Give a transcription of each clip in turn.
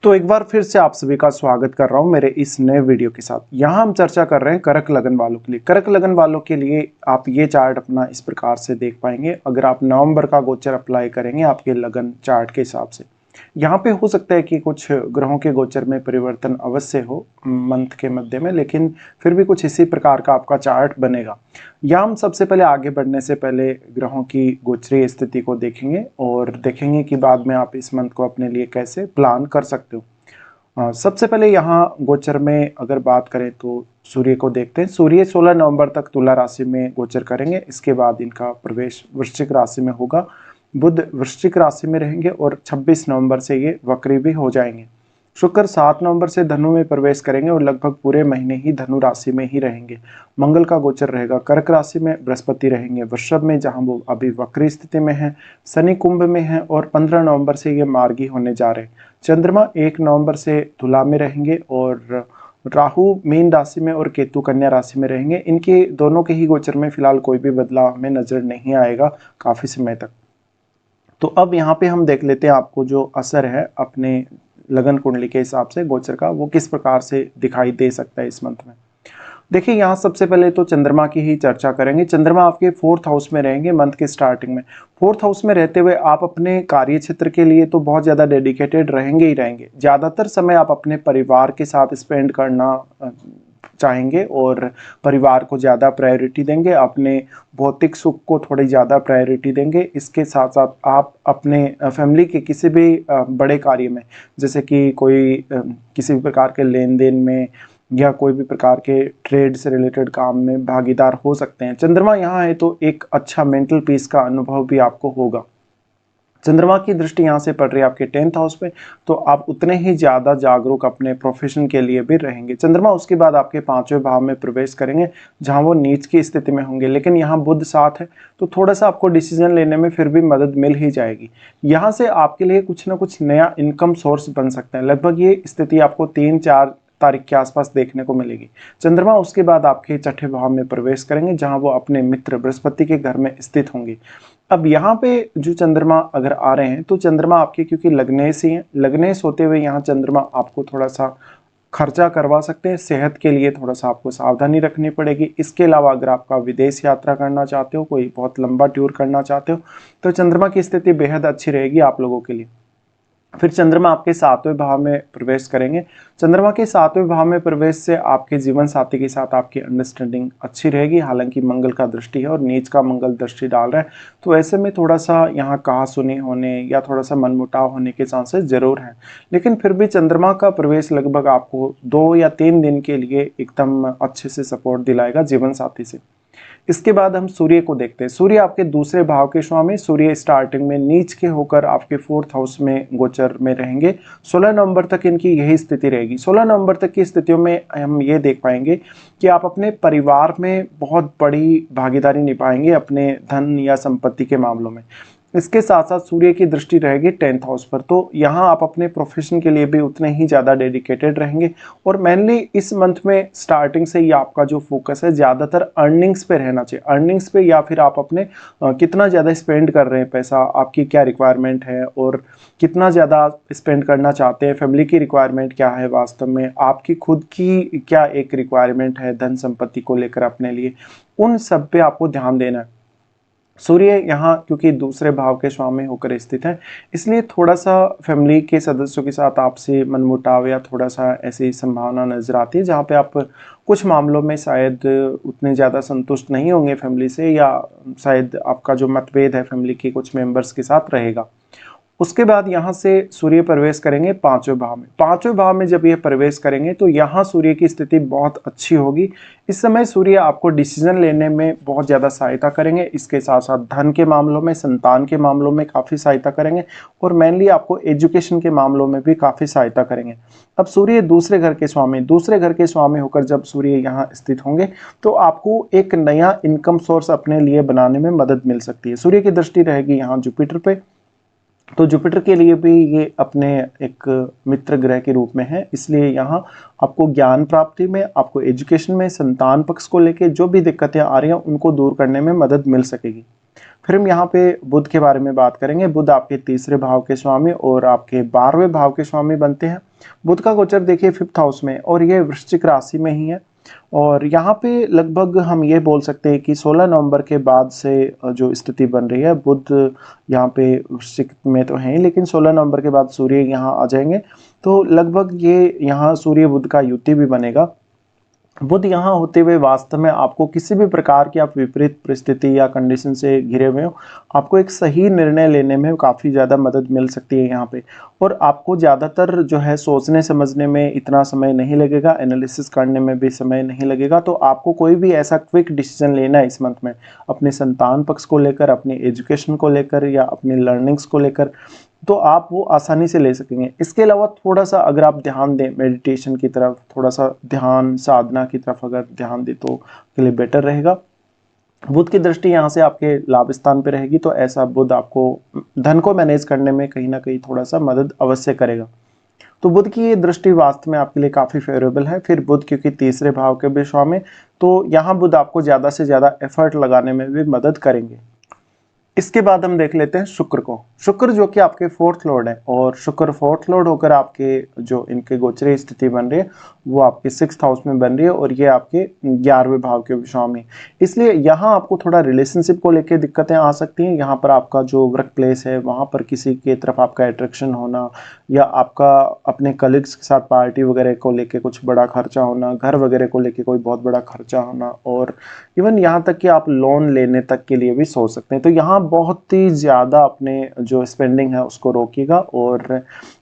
तो एक बार फिर से आप सभी का स्वागत कर रहा हूं मेरे इस नए वीडियो के साथ। यहाँ हम चर्चा कर रहे हैं कर्क लगन वालों के लिए। कर्क लगन वालों के लिए आप ये चार्ट अपना इस प्रकार से देख पाएंगे अगर आप नवंबर का गोचर अप्लाई करेंगे आपके लगन चार्ट के हिसाब से। यहाँ पे हो सकता है कि कुछ ग्रहों के गोचर में परिवर्तन अवश्य हो मंथ के मध्य में, लेकिन फिर भी कुछ इसी प्रकार का आपका चार्ट बनेगा। यहाँ हम सबसे पहले आगे बढ़ने से पहले ग्रहों की गोचरीय स्थिति को देखेंगे और देखेंगे कि बाद में आप इस मंथ को अपने लिए कैसे प्लान कर सकते हो। सबसे पहले यहाँ गोचर में अगर बात करें तो सूर्य को देखते हैं। सूर्य 16 नवंबर तक तुला राशि में गोचर करेंगे, इसके बाद इनका प्रवेश वृश्चिक राशि में होगा। बुध वृश्चिक राशि में रहेंगे और 26 नवंबर से ये वक्री भी हो जाएंगे। शुक्र 7 नवंबर से धनु में प्रवेश करेंगे और लगभग पूरे महीने ही धनु राशि में ही रहेंगे। मंगल का गोचर रहेगा कर्क राशि में, बृहस्पति रहेंगे वृषभ में जहां वो अभी वक्री स्थिति में है, शनि कुंभ में है और 15 नवंबर से ये मार्गी होने जा रहे हैं। चंद्रमा 1 नवंबर से तुला में रहेंगे और राहु मीन राशि में और केतु कन्या राशि में रहेंगे। इनके दोनों के ही गोचर में फिलहाल कोई भी बदलाव हमें नजर नहीं आएगा काफी समय तक। तो अब यहाँ पे हम देख लेते हैं आपको जो असर है अपने लगन कुंडली के हिसाब से गोचर का वो किस प्रकार से दिखाई दे सकता है इस मंथ में। देखिए यहाँ सबसे पहले तो चंद्रमा की ही चर्चा करेंगे। चंद्रमा आपके 4th हाउस में रहेंगे मंथ के स्टार्टिंग में। 4th हाउस में रहते हुए आप अपने कार्य क्षेत्र के लिए तो बहुत ज़्यादा डेडिकेटेड रहेंगे ही रहेंगे। ज़्यादातर समय आप अपने परिवार के साथ स्पेंड करना चाहेंगे और परिवार को ज़्यादा प्रायोरिटी देंगे, अपने भौतिक सुख को थोड़ी ज़्यादा प्रायोरिटी देंगे। इसके साथ साथ आप अपने फैमिली के किसी भी बड़े कार्य में, जैसे कि कोई किसी भी प्रकार के लेन देन में या कोई भी प्रकार के ट्रेड से रिलेटेड काम में भागीदार हो सकते हैं। चंद्रमा यहाँ है तो एक अच्छा मेंटल पीस का अनुभव भी आपको होगा। चंद्रमा की दृष्टि यहाँ से पड़ रही है आपके 10th हाउस पे, तो आप उतने ही ज़्यादा जागरूक अपने प्रोफेशन के लिए भी रहेंगे। चंद्रमा उसके बाद आपके 5वें भाव में प्रवेश करेंगे जहाँ वो नीच की स्थिति में होंगे, लेकिन यहाँ बुध साथ है तो थोड़ा सा आपको डिसीजन लेने में फिर भी मदद मिल ही जाएगी। यहाँ से आपके लिए कुछ ना कुछ नया इनकम सोर्स बन सकता है। लगभग ये स्थिति आपको 3-4 तारीख के आसपास देखने को मिलेगी। चंद्रमा उसके बाद आपके 6ठे भाव में प्रवेश करेंगे जहां वो अपने मित्र बृहस्पति के घर में स्थित होंगे। अब यहाँ पे जो चंद्रमा अगर आ रहे हैं तो चंद्रमा आपके क्योंकि लग्नेश ही हैं, लग्नेश होते हुए यहाँ चंद्रमा आपको थोड़ा सा खर्चा करवा सकते हैं। सेहत के लिए थोड़ा सा आपको सावधानी रखनी पड़ेगी। इसके अलावा अगर आपका विदेश यात्रा करना चाहते हो, कोई बहुत लंबा टूर करना चाहते हो, तो चंद्रमा की स्थिति बेहद अच्छी रहेगी आप लोगों के लिए। फिर चंद्रमा आपके 7वें भाव में प्रवेश करेंगे। चंद्रमा के 7वें भाव में प्रवेश से आपके जीवन साथी के साथ आपकी अंडरस्टैंडिंग अच्छी रहेगी। हालांकि मंगल का दृष्टि है और नीच का मंगल दृष्टि डाल रहा है, तो ऐसे में थोड़ा सा यहाँ कहासुनी होने या थोड़ा सा मनमुटाव होने के चांसेस जरूर हैं। लेकिन फिर भी चंद्रमा का प्रवेश लगभग आपको 2 या 3 दिन के लिए एकदम अच्छे से सपोर्ट दिलाएगा जीवन साथी से। इसके बाद हम सूर्य को देखते हैं। सूर्य आपके दूसरे भाव के स्वामी। सूर्य स्टार्टिंग में नीच के होकर आपके 4th हाउस में गोचर में रहेंगे। 16 नवंबर तक इनकी यही स्थिति रहेगी। 16 नवंबर तक की स्थितियों में हम ये देख पाएंगे कि आप अपने परिवार में बहुत बड़ी भागीदारी निभाएंगे अपने धन या संपत्ति के मामलों में। इसके साथ साथ सूर्य की दृष्टि रहेगी 10th हाउस पर, तो यहाँ आप अपने प्रोफेशन के लिए भी उतने ही ज़्यादा डेडिकेटेड रहेंगे। और मेनली इस मंथ में स्टार्टिंग से ही आपका जो फोकस है ज़्यादातर अर्निंग्स पे रहना चाहिए। अर्निंग्स पे या फिर आप अपने कितना ज़्यादा स्पेंड कर रहे हैं पैसा, आपकी क्या रिक्वायरमेंट है और कितना ज़्यादा स्पेंड करना चाहते हैं, फैमिली की रिक्वायरमेंट क्या है, वास्तव में आपकी खुद की क्या एक रिक्वायरमेंट है धन संपत्ति को लेकर अपने लिए, उन सब पे आपको ध्यान देना है। सूर्य यहाँ क्योंकि दूसरे भाव के स्वामी होकर स्थित है, इसलिए थोड़ा सा फैमिली के सदस्यों के साथ आपसे मनमुटाव या थोड़ा सा ऐसी संभावना नजर आती है जहाँ पे आप कुछ मामलों में शायद उतने ज़्यादा संतुष्ट नहीं होंगे फैमिली से, या शायद आपका जो मतभेद है फैमिली के कुछ मेंबर्स के साथ रहेगा। उसके बाद यहाँ से सूर्य प्रवेश करेंगे 5वें भाव में। 5वें भाव में जब ये प्रवेश करेंगे तो यहाँ सूर्य की स्थिति बहुत अच्छी होगी। इस समय सूर्य आपको डिसीजन लेने में बहुत ज़्यादा सहायता करेंगे। इसके साथ साथ धन के मामलों में, संतान के मामलों में काफ़ी सहायता करेंगे और मेनली आपको एजुकेशन के मामलों में भी काफ़ी सहायता करेंगे। अब सूर्य दूसरे घर के स्वामी होकर जब सूर्य यहाँ स्थित होंगे तो आपको एक नया इनकम सोर्स अपने लिए बनाने में मदद मिल सकती है। सूर्य की दृष्टि रहेगी यहाँ जुपिटर पे, तो जुपिटर के लिए भी ये अपने एक मित्र ग्रह के रूप में है, इसलिए यहाँ आपको ज्ञान प्राप्ति में, आपको एजुकेशन में, संतान पक्ष को लेके जो भी दिक्कतें आ रही हैं उनको दूर करने में मदद मिल सकेगी। फिर हम यहाँ पे बुध के बारे में बात करेंगे। बुध आपके तीसरे भाव के स्वामी और आपके 12वें भाव के स्वामी बनते हैं। बुध का गोचर देखिए 5th हाउस में और ये वृश्चिक राशि में ही है। और यहाँ पे लगभग हम ये बोल सकते हैं कि 16 नवंबर के बाद से जो स्थिति बन रही है, बुध यहाँ पे वृश्चिक में तो है, लेकिन 16 नवंबर के बाद सूर्य यहाँ आ जाएंगे, तो लगभग ये यहाँ सूर्य बुध का युति भी बनेगा। बुध यहाँ होते हुए वास्तव में आपको किसी भी प्रकार की आप विपरीत परिस्थिति या कंडीशन से घिरे हुए हो, आपको एक सही निर्णय लेने में काफ़ी ज़्यादा मदद मिल सकती है यहाँ पे। और आपको ज़्यादातर जो है सोचने समझने में इतना समय नहीं लगेगा, एनालिसिस करने में भी समय नहीं लगेगा। तो आपको कोई भी ऐसा क्विक डिसीजन लेना है इस मंथ में, अपने संतान पक्ष को लेकर, अपनी एजुकेशन को लेकर या अपनी लर्निंग्स को लेकर, तो आप वो आसानी से ले सकेंगे। इसके अलावा थोड़ा सा अगर आप ध्यान दें मेडिटेशन की तरफ, थोड़ा सा ध्यान साधना की तरफ अगर ध्यान दें तो के लिए बेटर रहेगा। बुध की दृष्टि यहाँ से आपके लाभ स्थान पे रहेगी, तो ऐसा बुध आपको धन को मैनेज करने में कहीं ना कहीं थोड़ा सा मदद अवश्य करेगा। तो बुध की ये दृष्टि वास्तव में आपके लिए काफ़ी फेवरेबल है। फिर बुध क्योंकि तीसरे भाव के भी स्वामी, तो यहाँ बुध आपको ज़्यादा से ज़्यादा एफर्ट लगाने में भी मदद करेंगे। इसके बाद हम देख लेते हैं शुक्र को। शुक्र जो कि आपके 4th लॉर्ड है, और शुक्र 4th लॉर्ड होकर आपके जो इनके गोचरीय स्थिति बन रही है वो आपके 6th हाउस में बन रही है, और ये आपके 11वें भाव के स्वामी। इसलिए यहाँ आपको थोड़ा रिलेशनशिप को लेकर दिक्कतें आ सकती हैं। यहाँ पर आपका जो वर्क प्लेस है वहाँ पर किसी की तरफ आपका अट्रैक्शन होना, या आपका अपने कलीग्स के साथ पार्टी वगैरह को लेके कुछ बड़ा खर्चा होना, घर वगैरह को लेके कोई बहुत बड़ा खर्चा होना, और इवन यहाँ तक कि आप लोन लेने तक के लिए भी सोच सकते हैं। तो यहाँ बहुत ही ज़्यादा अपने जो स्पेंडिंग है उसको रोकिएगा, और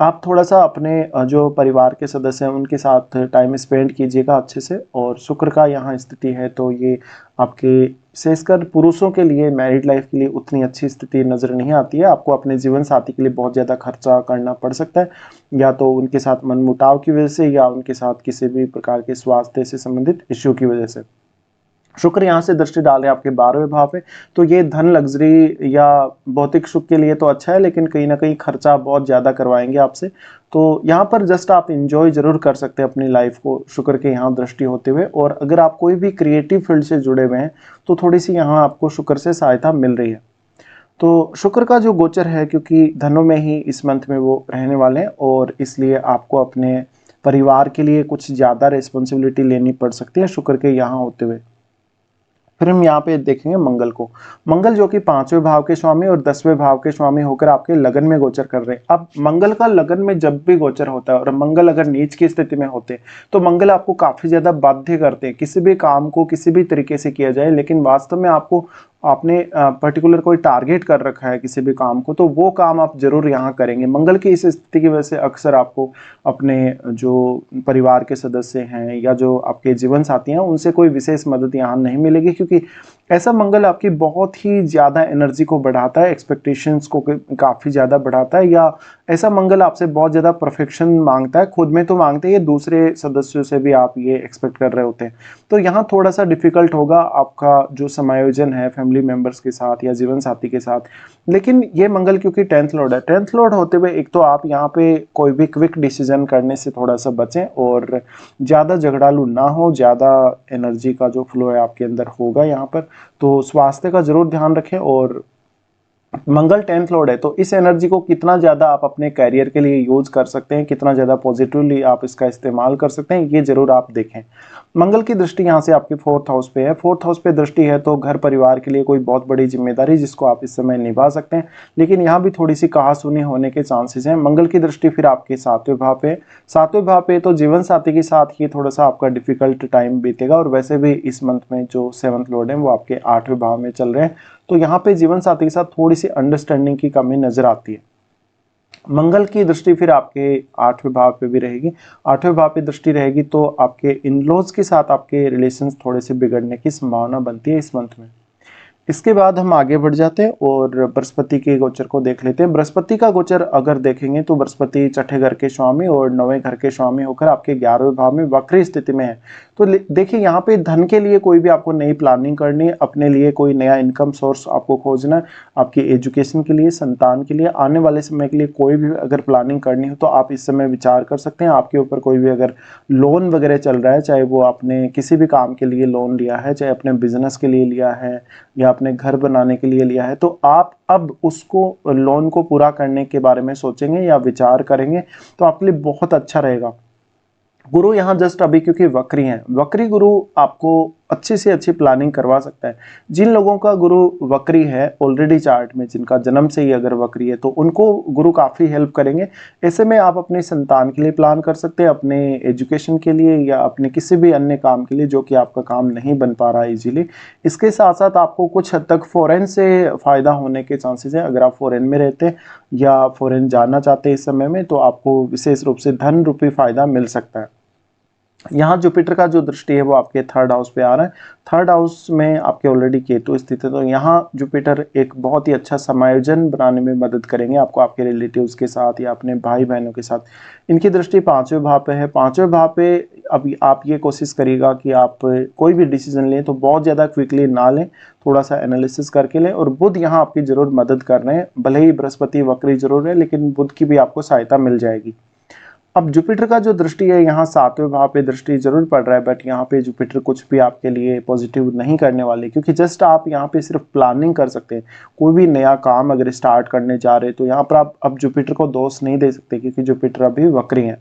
आप थोड़ा सा अपने जो परिवार के सदस्य हैं उनके साथ टाइम स्पेंड कीजिएगा अच्छे से। और शुक्र का यहाँ स्थिति है तो ये आपके विशेषकर पुरुषों के लिए मैरिड लाइफ के लिए उतनी अच्छी स्थिति नज़र नहीं आती है। आपको अपने जीवन साथी के लिए बहुत ज़्यादा खर्चा करना पड़ सकता है, या तो उनके साथ मनमुटाव की वजह से, या उनके साथ किसी भी प्रकार के स्वास्थ्य से संबंधित इश्यू की वजह से। शुक्र यहाँ से दृष्टि डाल रहे हैं आपके 12वें भाव पे, तो ये धन, लग्जरी या भौतिक सुख के लिए तो अच्छा है, लेकिन कहीं ना कहीं खर्चा बहुत ज़्यादा करवाएंगे आपसे। तो यहाँ पर जस्ट आप इंजॉय जरूर कर सकते हैं अपनी लाइफ को शुक्र के यहाँ दृष्टि होते हुए। और अगर आप कोई भी क्रिएटिव फील्ड से जुड़े हुए हैं तो थोड़ी सी यहाँ आपको शुक्र से सहायता मिल रही है। तो शुक्र का जो गोचर है, क्योंकि धनों में ही इस मंथ में वो रहने वाले हैं, और इसलिए आपको अपने परिवार के लिए कुछ ज़्यादा रिस्पॉन्सिबिलिटी लेनी पड़ सकती है शुक्र के यहाँ होते हुए। फिर हम यहाँ पे देखेंगे मंगल को। मंगल जो कि 5वें भाव के स्वामी और 10वें भाव के स्वामी होकर आपके लगन में गोचर कर रहे हैं। अब मंगल का लगन में जब भी गोचर होता है, और मंगल अगर नीच की स्थिति में होते हैं, तो मंगल आपको काफी ज्यादा बाध्य करते हैं किसी भी काम को किसी भी तरीके से किया जाए। लेकिन वास्तव में आपको आपने पर्टिकुलर कोई टारगेट कर रखा है किसी भी काम को, तो वो काम आप जरूर यहाँ करेंगे। मंगल की इस स्थिति की वजह से अक्सर आपको अपने जो परिवार के सदस्य हैं या जो आपके जीवन साथी हैं उनसे कोई विशेष मदद यहाँ नहीं मिलेगी, क्योंकि ऐसा मंगल आपकी बहुत ही ज़्यादा एनर्जी को बढ़ाता है, एक्सपेक्टेशंस को काफ़ी ज़्यादा बढ़ाता है, या ऐसा मंगल आपसे बहुत ज़्यादा परफेक्शन मांगता है। खुद में तो मांगते हैं, दूसरे सदस्यों से भी आप ये एक्सपेक्ट कर रहे होते हैं। तो यहाँ थोड़ा सा डिफिकल्ट होगा आपका जो समायोजन है फैमिली मेम्बर्स के साथ या जीवन साथी के साथ। लेकिन ये मंगल क्योंकि 10th लॉर्ड है, 10th लॉर्ड होते हुए एक तो आप यहाँ पे कोई भी क्विक डिसीजन करने से थोड़ा सा बचें, और ज़्यादा झगड़ालू ना हो, ज़्यादा एनर्जी का जो फ्लो है आपके अंदर होगा यहाँ पर। तो स्वास्थ्य का जरूर ध्यान रखें। और मंगल 10th लॉर्ड है, तो इस एनर्जी को कितना ज़्यादा आप अपने कैरियर के लिए यूज कर सकते हैं, कितना ज़्यादा पॉजिटिवली आप इसका इस्तेमाल कर सकते हैं, ये जरूर आप देखें। मंगल की दृष्टि यहाँ से आपके 4th हाउस पे है। 4th हाउस पे दृष्टि है तो घर परिवार के लिए कोई बहुत बड़ी जिम्मेदारी जिसको आप इस समय निभा सकते हैं, लेकिन यहाँ भी थोड़ी सी कहासुनी होने के चांसेस हैं। मंगल की दृष्टि फिर आपके 7वें भाव पे, 7वें भाव पे तो जीवन साथी के साथ ही थोड़ा सा आपका डिफिकल्ट टाइम बीतेगा। और वैसे भी इस मंथ में जो 7th लॉर्ड है वो आपके 8वें भाव में चल रहे हैं, तो यहाँ पे जीवन साथी के साथ थोड़ी सी अंडरस्टैंडिंग की कमी नजर आती है। मंगल की दृष्टि फिर आपके 8वें भाव पे भी रहेगी। 8वें भाव पे दृष्टि रहेगी तो आपके इन-लॉज के साथ आपके रिलेशंस थोड़े से बिगड़ने की संभावना बनती है इस मंथ में। इसके बाद हम आगे बढ़ जाते हैं और बृहस्पति के गोचर को देख लेते हैं। बृहस्पति का गोचर अगर देखेंगे तो बृहस्पति छठे घर के स्वामी और 9वें घर के स्वामी होकर आपके 11वें भाव में वक्री स्थिति में है। तो देखिए यहाँ पे धन के लिए कोई भी आपको नई प्लानिंग करनी है, अपने लिए कोई नया इनकम सोर्स आपको खोजना है, आपकी एजुकेशन के लिए, संतान के लिए, आने वाले समय के लिए कोई भी अगर प्लानिंग करनी हो तो आप इस समय विचार कर सकते हैं। आपके ऊपर कोई भी अगर लोन वगैरह चल रहा है, चाहे वो आपने किसी भी काम के लिए लोन लिया है, चाहे अपने बिजनेस के लिए लिया है या अपने घर बनाने के लिए लिया है, तो आप अब उसको लोन को पूरा करने के बारे में सोचेंगे या विचार करेंगे तो आपके लिए बहुत अच्छा रहेगा। गुरु यहाँ जस्ट अभी क्योंकि वक्री हैं, वक्री गुरु आपको अच्छी से अच्छी प्लानिंग करवा सकता है। जिन लोगों का गुरु वक्री है ऑलरेडी चार्ट में, जिनका जन्म से ही अगर वक्री है, तो उनको गुरु काफ़ी हेल्प करेंगे। ऐसे में आप अपने संतान के लिए प्लान कर सकते हैं, अपने एजुकेशन के लिए या अपने किसी भी अन्य काम के लिए जो कि आपका काम नहीं बन पा रहा है इजीली। इसके साथ साथ आपको कुछ हद तक फॉरेन से फ़ायदा होने के चांसेस हैं। अगर आप फॉरेन में रहते हैं या फॉरेन जाना चाहते हैं इस समय में, तो आपको विशेष रूप से धन रूपी फ़ायदा मिल सकता है। यहाँ जुपिटर का जो दृष्टि है वो आपके थर्ड हाउस पे आ रहा है। थर्ड हाउस में आपके ऑलरेडी केतु स्थित है, तो यहाँ जुपिटर एक बहुत ही अच्छा समायोजन बनाने में मदद करेंगे आपको, आपके रिलेटिव्स के साथ या अपने भाई बहनों के साथ। इनकी दृष्टि पांचवें भाव पे है। पांचवें भाव पे अब आप ये कोशिश करिएगा कि आप कोई भी डिसीजन लें तो बहुत ज़्यादा क्विकली ना लें, थोड़ा सा एनालिसिस करके लें। और बुध यहाँ आपकी जरूर मदद कर रहे हैं, भले ही बृहस्पति वक्री जरूर है लेकिन बुध की भी आपको सहायता मिल जाएगी। अब जुपिटर का जो दृष्टि है यहाँ सातवें भाव पे दृष्टि जरूर पड़ रहा है, बट यहाँ पे जुपिटर कुछ भी आपके लिए पॉजिटिव नहीं करने वाले, क्योंकि जस्ट आप यहाँ पे सिर्फ प्लानिंग कर सकते हैं। कोई भी नया काम अगर स्टार्ट करने जा रहे हैं तो यहाँ पर आप अब जुपिटर को दोष नहीं दे सकते, क्योंकि जुपिटर अभी वक्री है।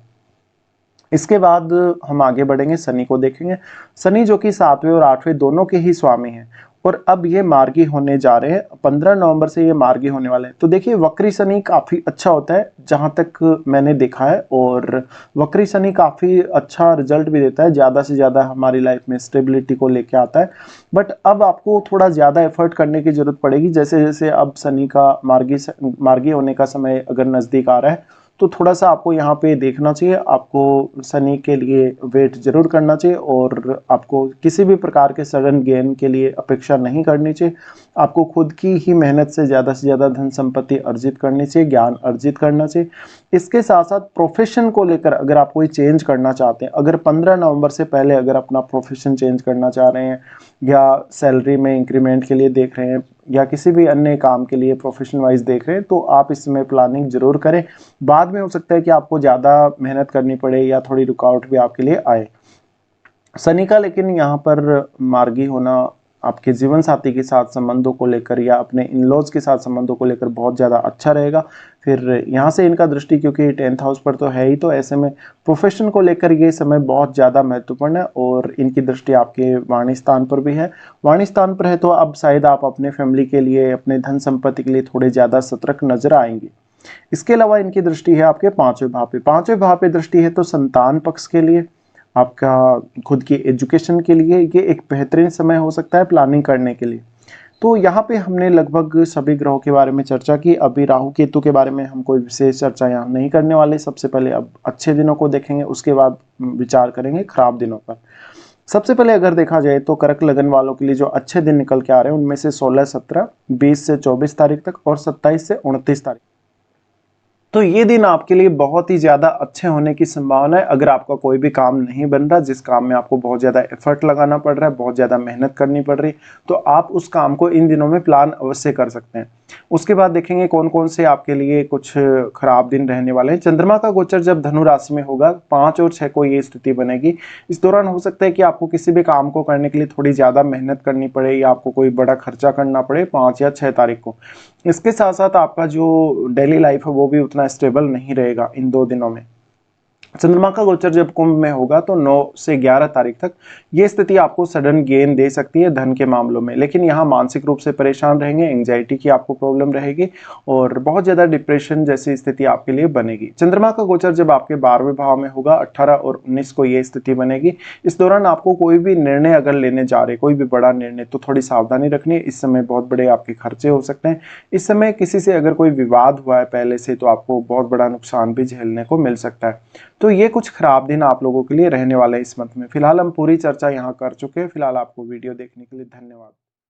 इसके बाद हम आगे बढ़ेंगे, शनि को देखेंगे। शनि जो कि सातवें और आठवें दोनों के ही स्वामी हैं और अब ये मार्गी होने जा रहे हैं। 15 नवंबर से ये मार्गी होने वाले हैं। तो देखिए वक्री शनि काफ़ी अच्छा होता है जहां तक मैंने देखा है, और वक्री शनि काफ़ी अच्छा रिजल्ट भी देता है, ज़्यादा से ज़्यादा हमारी लाइफ में स्टेबिलिटी को लेके आता है। बट अब आपको थोड़ा ज़्यादा एफर्ट करने की जरूरत पड़ेगी, जैसे जैसे अब शनि का मार्गी होने का समय अगर नज़दीक आ रहा है तो थोड़ा सा आपको यहाँ पे देखना चाहिए। आपको शनि के लिए वेट जरूर करना चाहिए और आपको किसी भी प्रकार के सडन गेन के लिए अपेक्षा नहीं करनी चाहिए। आपको खुद की ही मेहनत से ज़्यादा धन संपत्ति अर्जित करनी चाहिए, ज्ञान अर्जित करना चाहिए। इसके साथ साथ प्रोफेशन को लेकर अगर आप कोई चेंज करना चाहते हैं, अगर 15 नवंबर से पहले अगर अपना प्रोफेशन चेंज करना चाह रहे हैं या सैलरी में इंक्रीमेंट के लिए देख रहे हैं या किसी भी अन्य काम के लिए प्रोफेशन वाइज देख रहे हैं, तो आप इसमें प्लानिंग जरूर करें। बाद में हो सकता है कि आपको ज़्यादा मेहनत करनी पड़े या थोड़ी रुकावट भी आपके लिए आए। शनि का लेकिन यहाँ पर मार्गी होना आपके जीवन साथी के साथ संबंधों को लेकर या अपने इन लॉज के साथ संबंधों को लेकर बहुत ज़्यादा अच्छा रहेगा। फिर यहाँ से इनका दृष्टि क्योंकि 10th हाउस पर तो है ही, तो ऐसे में प्रोफेशन को लेकर ये समय बहुत ज़्यादा महत्वपूर्ण है। और इनकी दृष्टि आपके वाणी स्थान पर भी है। वाणी स्थान पर है तो अब शायद आप अपने फैमिली के लिए, अपने धन संपत्ति के लिए थोड़े ज़्यादा सतर्क नजर आएंगे। इसके अलावा इनकी दृष्टि है आपके पांचवें भाव पे। पांचवें भाव पे दृष्टि है तो संतान पक्ष के लिए, आपका खुद की एजुकेशन के लिए ये एक बेहतरीन समय हो सकता है प्लानिंग करने के लिए। तो यहाँ पे हमने लगभग सभी ग्रहों के बारे में चर्चा की। अभी राहु केतु के बारे में हम कोई विशेष चर्चा यहाँ नहीं करने वाले। सबसे पहले अब अच्छे दिनों को देखेंगे, उसके बाद विचार करेंगे खराब दिनों पर। सबसे पहले अगर देखा जाए तो कर्क लगन वालों के लिए जो अच्छे दिन निकल के आ रहे हैं उनमें से 16, 17, 20 से 24 तारीख तक और 27 से 29 तारीख, तो ये दिन आपके लिए बहुत ही ज़्यादा अच्छे होने की संभावना है। अगर आपका कोई भी काम नहीं बन रहा, जिस काम में आपको बहुत ज़्यादा एफर्ट लगाना पड़ रहा है, बहुत ज़्यादा मेहनत करनी पड़ रही, तो आप उस काम को इन दिनों में प्लान अवश्य कर सकते हैं। उसके बाद देखेंगे कौन कौन से आपके लिए कुछ खराब दिन रहने वाले हैं। चंद्रमा का गोचर जब धनु राशि में होगा 5 और 6 को ये स्थिति बनेगी। इस दौरान हो सकता है कि आपको किसी भी काम को करने के लिए थोड़ी ज़्यादा मेहनत करनी पड़े या आपको कोई बड़ा खर्चा करना पड़े 5 या 6 तारीख को। इसके साथ साथ आपका जो डेली लाइफ है वो भी उतना स्टेबल नहीं रहेगा इन 2 दिनों में। चंद्रमा का गोचर जब कुंभ में होगा तो 9 से 11 तारीख तक ये स्थिति आपको सडन गेन दे सकती है धन के मामलों में, लेकिन यहाँ मानसिक रूप से परेशान रहेंगे, एंग्जाइटी की आपको प्रॉब्लम रहेगी और बहुत ज़्यादा डिप्रेशन जैसी स्थिति आपके लिए बनेगी। चंद्रमा का गोचर जब आपके 12वें भाव में होगा 18 और 19 को ये स्थिति बनेगी। इस दौरान आपको कोई भी निर्णय अगर लेने जा रहे, कोई भी बड़ा निर्णय, तो थोड़ी सावधानी रखनी है। इस समय बहुत बड़े आपके खर्चे हो सकते हैं। इस समय किसी से अगर कोई विवाद हुआ है पहले से तो आपको बहुत बड़ा नुकसान भी झेलने को मिल सकता है। तो ये कुछ खराब दिन आप लोगों के लिए रहने वाले हैं इस मंथ में। फिलहाल हम पूरी चर्चा यहाँ कर चुके हैं। फिलहाल आपको वीडियो देखने के लिए धन्यवाद।